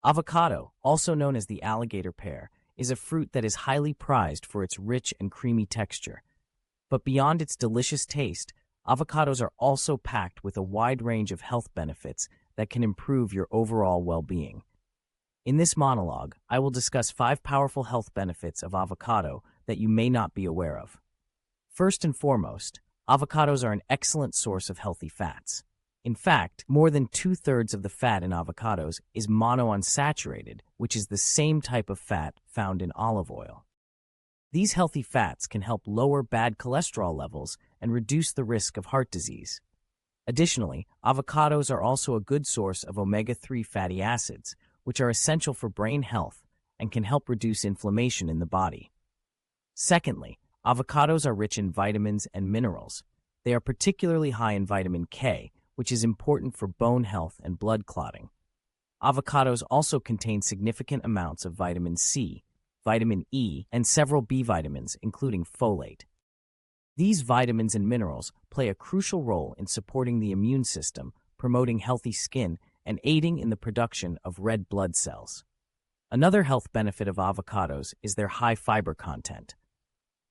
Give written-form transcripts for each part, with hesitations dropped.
Avocado, also known as the alligator pear, is a fruit that is highly prized for its rich and creamy texture. But beyond its delicious taste, avocados are also packed with a wide range of health benefits that can improve your overall well-being. In this monologue, I will discuss 5 powerful health benefits of avocado that you may not be aware of. First and foremost, avocados are an excellent source of healthy fats. In fact, more than 2/3 of the fat in avocados is monounsaturated, which is the same type of fat found in olive oil. These healthy fats can help lower bad cholesterol levels and reduce the risk of heart disease. Additionally, avocados are also a good source of omega-3 fatty acids, which are essential for brain health and can help reduce inflammation in the body. Secondly, avocados are rich in vitamins and minerals. They are particularly high in vitamin K, which is important for bone health and blood clotting. Avocados also contain significant amounts of vitamin C, vitamin E, and several B vitamins, including folate. These vitamins and minerals play a crucial role in supporting the immune system, promoting healthy skin, and aiding in the production of red blood cells. Another health benefit of avocados is their high fiber content.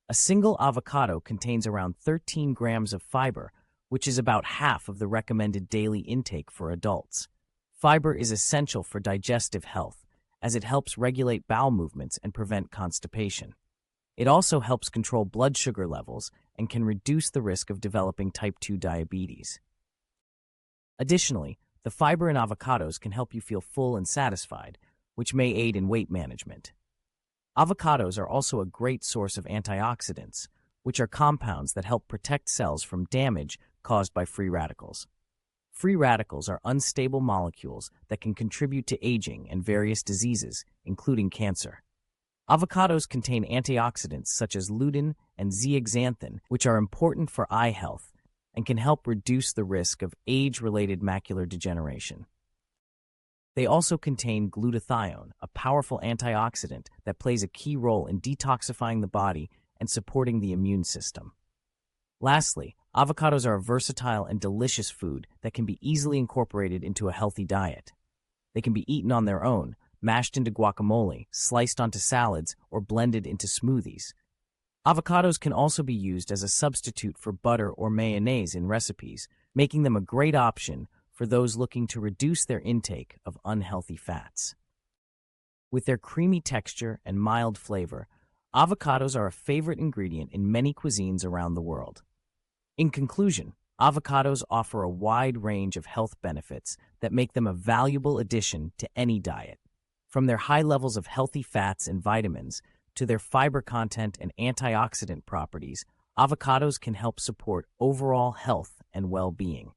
A single avocado contains around 13 grams of fiber, which is about half of the recommended daily intake for adults. Fiber is essential for digestive health, as it helps regulate bowel movements and prevent constipation. It also helps control blood sugar levels and can reduce the risk of developing type 2 diabetes. Additionally, the fiber in avocados can help you feel full and satisfied, which may aid in weight management. Avocados are also a great source of antioxidants, which are compounds that help protect cells from damage caused by free radicals. Free radicals are unstable molecules that can contribute to aging and various diseases, including cancer. Avocados contain antioxidants such as lutein and zeaxanthin, which are important for eye health and can help reduce the risk of age-related macular degeneration. They also contain glutathione, a powerful antioxidant that plays a key role in detoxifying the body and supporting the immune system. Lastly, avocados are a versatile and delicious food that can be easily incorporated into a healthy diet. They can be eaten on their own, mashed into guacamole, sliced onto salads, or blended into smoothies. Avocados can also be used as a substitute for butter or mayonnaise in recipes, making them a great option for those looking to reduce their intake of unhealthy fats. With their creamy texture and mild flavor, avocados are a favorite ingredient in many cuisines around the world. In conclusion, avocados offer a wide range of health benefits that make them a valuable addition to any diet. From their high levels of healthy fats and vitamins to their fiber content and antioxidant properties, avocados can help support overall health and well-being.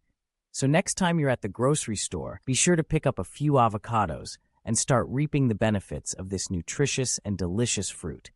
So next time you're at the grocery store, be sure to pick up a few avocados and start reaping the benefits of this nutritious and delicious fruit.